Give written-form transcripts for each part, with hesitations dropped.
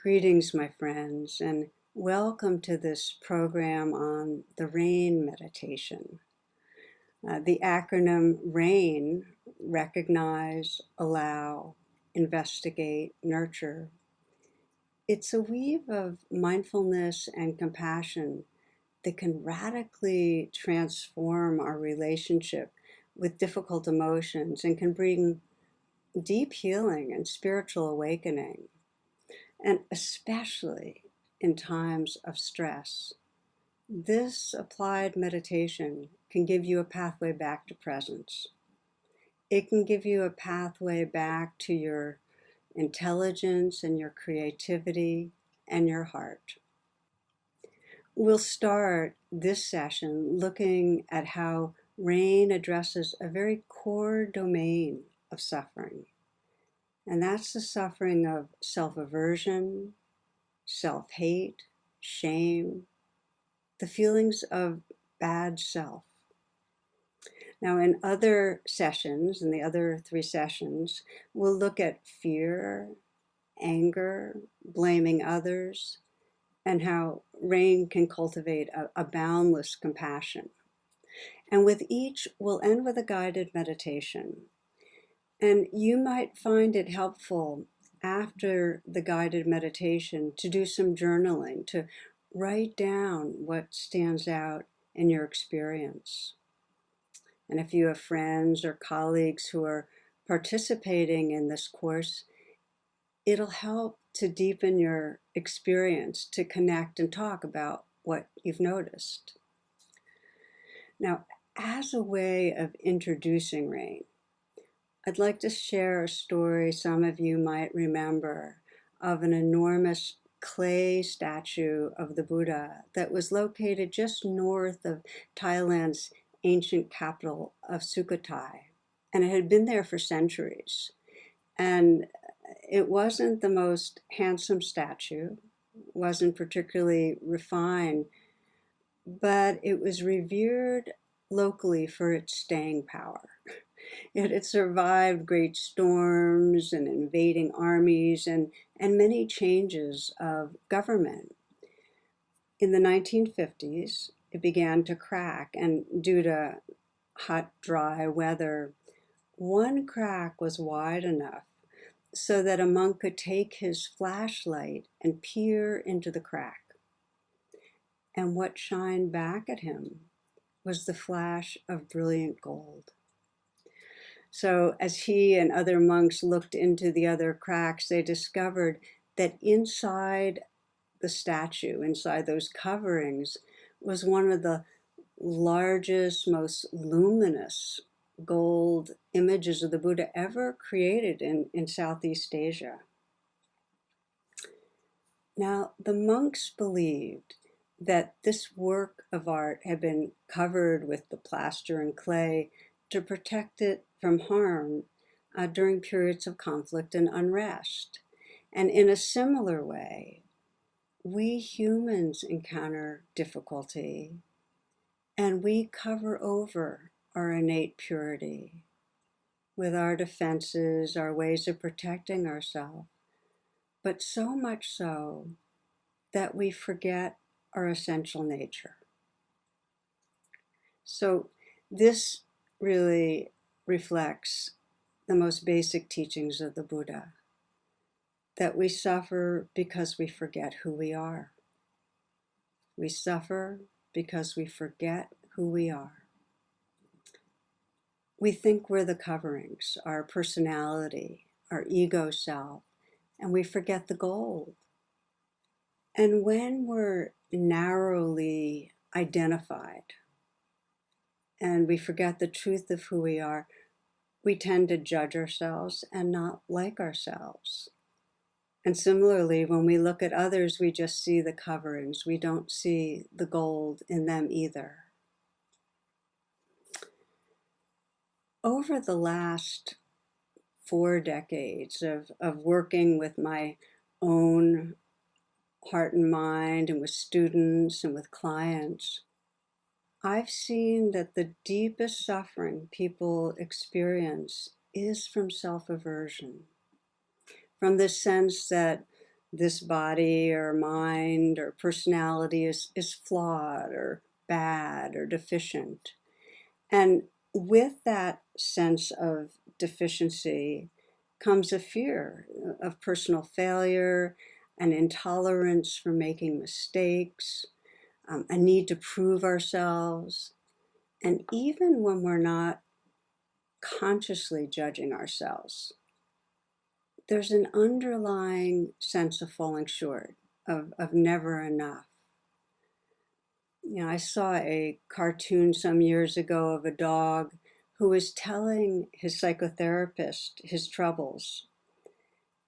Greetings, my friends, and welcome to this program on the RAIN meditation. The acronym RAIN, recognize, allow, investigate, nurture. It's a weave of mindfulness and compassion that can radically transform our relationship with difficult emotions and can bring deep healing and spiritual awakening. And especially in times of stress, this applied meditation can give you a pathway back to presence. It can give you a pathway back to your intelligence and your creativity and your heart. We'll start this session looking at how RAIN addresses a very core domain of suffering. And that's the suffering of self-aversion, self-hate, shame, the feelings of bad self. Now, in other sessions, in the other 3 sessions, we'll look at fear, anger, blaming others, and how RAIN can cultivate a boundless compassion. And with each, we'll end with a guided meditation. And you might find it helpful after the guided meditation to do some journaling, to write down what stands out in your experience. And if you have friends or colleagues who are participating in this course, it'll help to deepen your experience, to connect and talk about what you've noticed. Now, as a way of introducing RAIN, I'd like to share a story some of you might remember of an enormous clay statue of the Buddha that was located just north of Thailand's ancient capital of Sukhothai. And it had been there for centuries. And it wasn't the most handsome statue, wasn't particularly refined, but it was revered locally for its staying power. It had survived great storms and invading armies and many changes of government. In the 1950s, it began to crack, and due to hot, dry weather, one crack was wide enough so that a monk could take his flashlight and peer into the crack. And what shined back at him was the flash of brilliant gold. So as he and other monks looked into the other cracks, they discovered that inside the statue, inside those coverings, was one of the largest, most luminous gold images of the Buddha ever created in Southeast Asia. Now, the monks believed that this work of art had been covered with the plaster and clay to protect it from harm during periods of conflict and unrest. And in a similar way, we humans encounter difficulty and we cover over our innate purity with our defenses, our ways of protecting ourselves, but so much so that we forget our essential nature. So this really reflects the most basic teachings of the Buddha, that we suffer because we forget who we are. We suffer because we forget who we are. We think we're the coverings, our personality, our ego self, and we forget the gold. And when we're narrowly identified and we forget the truth of who we are, we tend to judge ourselves and not like ourselves. And similarly, when we look at others, we just see the coverings. We don't see the gold in them either. Over the last 4 decades of working with my own heart and mind and with students and with clients, I've seen that the deepest suffering people experience is from self-aversion, from this sense that this body or mind or personality is flawed or bad or deficient. And with that sense of deficiency comes a fear of personal failure, an intolerance for making mistakes, a need to prove ourselves. And even when we're not consciously judging ourselves, there's an underlying sense of falling short, of never enough. I saw a cartoon some years ago of a dog who was telling his psychotherapist his troubles.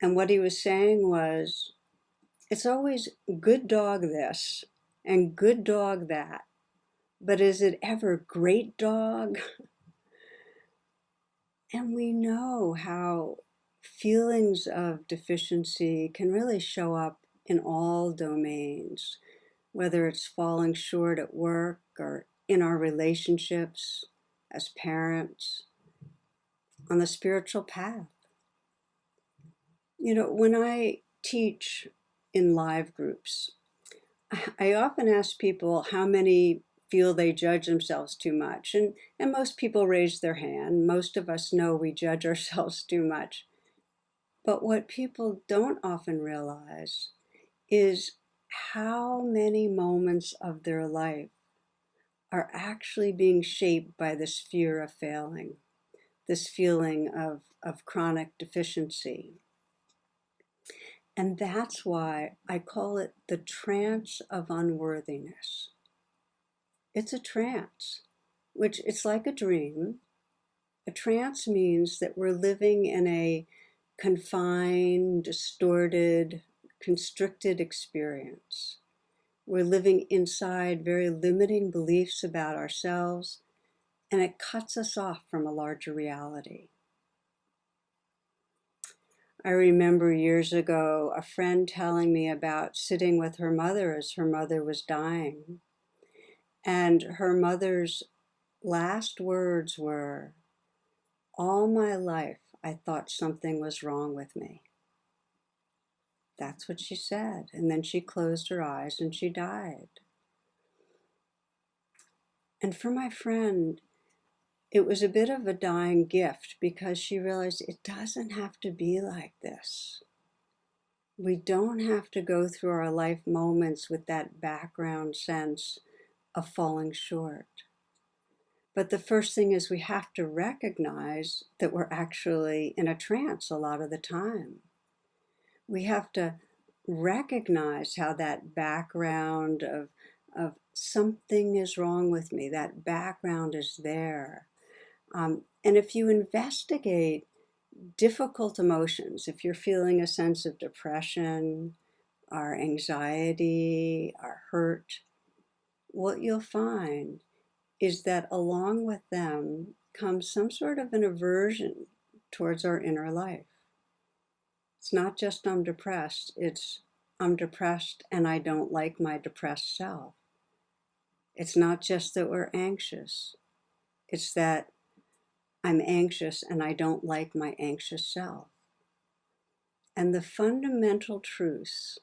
And what he was saying was, it's always good dog this and good dog that, but is it ever great dog? And we know how feelings of deficiency can really show up in all domains, whether it's falling short at work or in our relationships as parents, on the spiritual path. When I teach in live groups, I often ask people how many feel they judge themselves too much. And most people raise their hand. Most of us know we judge ourselves too much. But what people don't often realize is how many moments of their life are actually being shaped by this fear of failing, this feeling of chronic deficiency. And that's why I call it the trance of unworthiness. It's a trance, which it's like a dream. A trance means that we're living in a confined, distorted, constricted experience. We're living inside very limiting beliefs about ourselves, and it cuts us off from a larger reality. I remember years ago a friend telling me about sitting with her mother as her mother was dying. And her mother's last words were, "All my life I thought something was wrong with me." That's what she said. And then she closed her eyes and she died. And for my friend, it was a bit of a dying gift because she realized it doesn't have to be like this. We don't have to go through our life moments with that background sense of falling short. But the first thing is we have to recognize that we're actually in a trance a lot of the time. We have to recognize how that background of something is wrong with me, that background is there. And if you investigate difficult emotions, if you're feeling a sense of depression, or anxiety, or hurt, what you'll find is that along with them comes some sort of an aversion towards our inner life. It's not just I'm depressed, it's I'm depressed and I don't like my depressed self. It's not just that we're anxious, it's that I'm anxious and I don't like my anxious self. And the fundamental truths,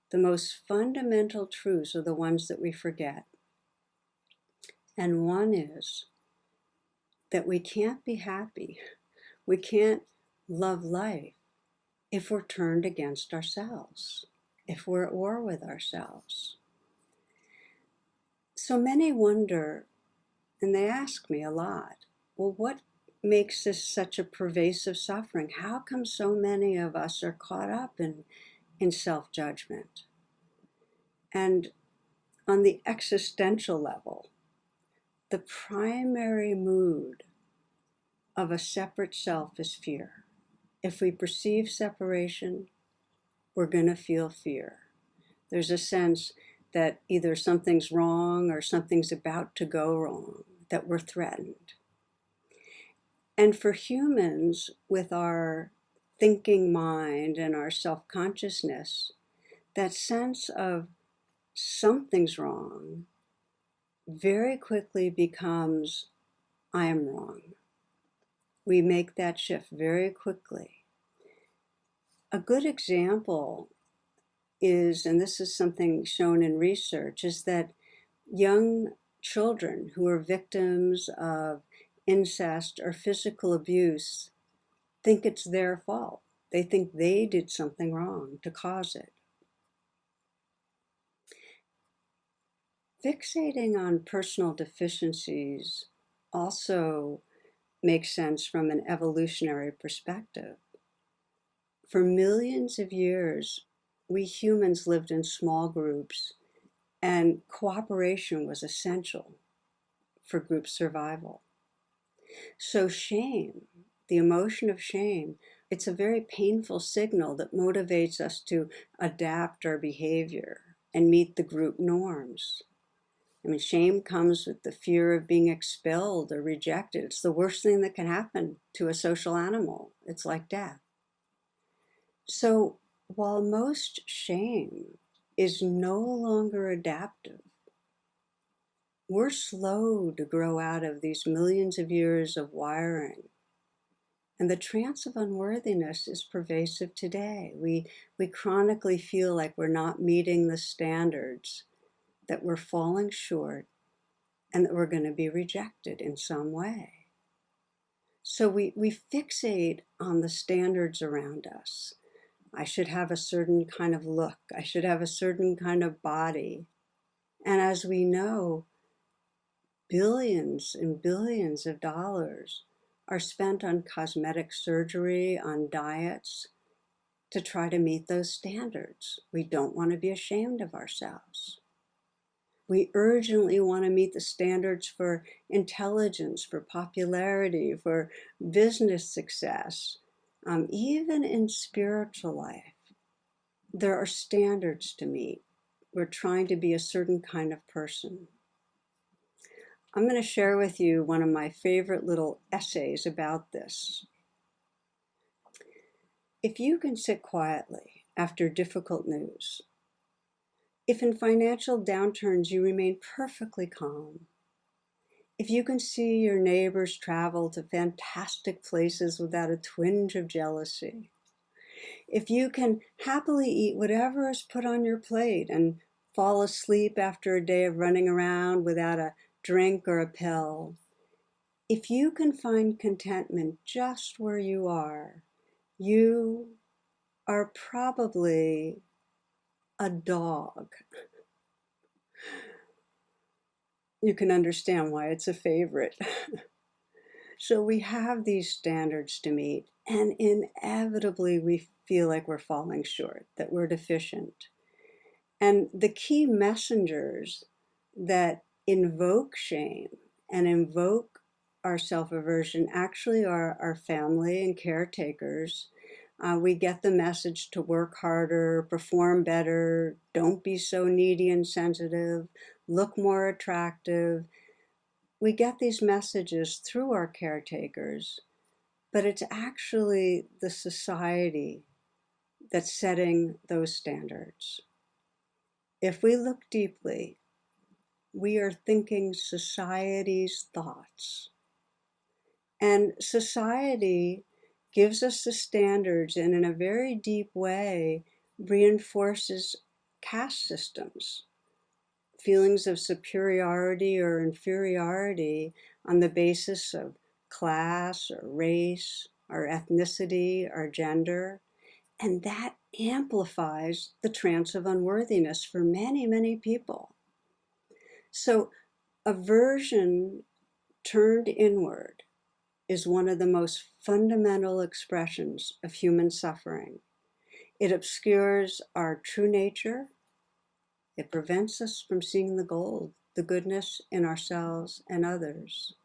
the most fundamental truths are the ones that we forget. And one is that we can't be happy, we can't love life if we're turned against ourselves, if we're at war with ourselves. So many wonder, and they ask me a lot, well, what makes this such a pervasive suffering? How come so many of us are caught up in self-judgment? And on the existential level, the primary mood of a separate self is fear. If we perceive separation, we're going to feel fear. There's a sense that either something's wrong or something's about to go wrong, that we're threatened. And for humans, with our thinking mind and our self-consciousness, that sense of something's wrong very quickly becomes, I am wrong. We make that shift very quickly. A good example is, and this is something shown in research, is that young children who are victims of incest or physical abuse think it's their fault. They think they did something wrong to cause it. Fixating on personal deficiencies also makes sense from an evolutionary perspective. For millions of years, we humans lived in small groups, and cooperation was essential for group survival. So shame, the emotion of shame, it's a very painful signal that motivates us to adapt our behavior and meet the group norms. I mean, shame comes with the fear of being expelled or rejected. It's the worst thing that can happen to a social animal. It's like death. So while most shame is no longer adaptive, we're slow to grow out of these millions of years of wiring. And the trance of unworthiness is pervasive today. We chronically feel like we're not meeting the standards, that we're falling short, and that we're going to be rejected in some way. So we fixate on the standards around us. I should have a certain kind of look. I should have a certain kind of body. And as we know, billions and billions of dollars are spent on cosmetic surgery, on diets, to try to meet those standards. We don't want to be ashamed of ourselves. We urgently want to meet the standards for intelligence, for popularity, for business success, even in spiritual life. There are standards to meet. We're trying to be a certain kind of person. I'm going to share with you one of my favorite little essays about this. If you can sit quietly after difficult news, if in financial downturns you remain perfectly calm, if you can see your neighbors travel to fantastic places without a twinge of jealousy, if you can happily eat whatever is put on your plate and fall asleep after a day of running around without a drink or a pill, if you can find contentment just where you are probably a dog. You can understand why it's a favorite. So we have these standards to meet, and inevitably we feel like we're falling short, that we're deficient. And the key messengers that invoke shame and invoke our self-aversion actually are our family and caretakers. We get the message to work harder, perform better, don't be so needy and sensitive, look more attractive. We get these messages through our caretakers, but it's actually the society that's setting those standards. If we look deeply, we are thinking society's thoughts. And society gives us the standards and in a very deep way reinforces caste systems, feelings of superiority or inferiority on the basis of class or race or ethnicity or gender. And that amplifies the trance of unworthiness for many, many people. So aversion turned inward is one of the most fundamental expressions of human suffering. It obscures our true nature. It prevents us from seeing the gold, the goodness in ourselves and others.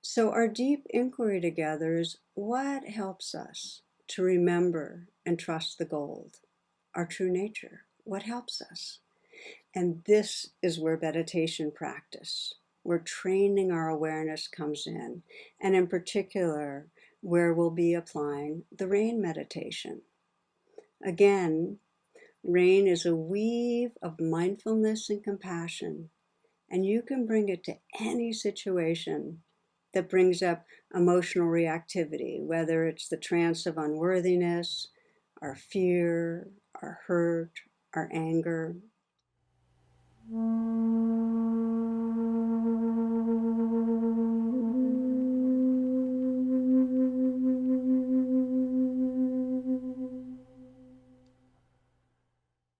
So our deep inquiry together is what helps us to remember and trust the gold, our true nature. What helps us? And this is where meditation practice, where training our awareness comes in, and in particular, where we'll be applying the rain meditation. Again, rain is a weave of mindfulness and compassion, and you can bring it to any situation that brings up emotional reactivity, whether it's the trance of unworthiness, our fear, our hurt, our anger.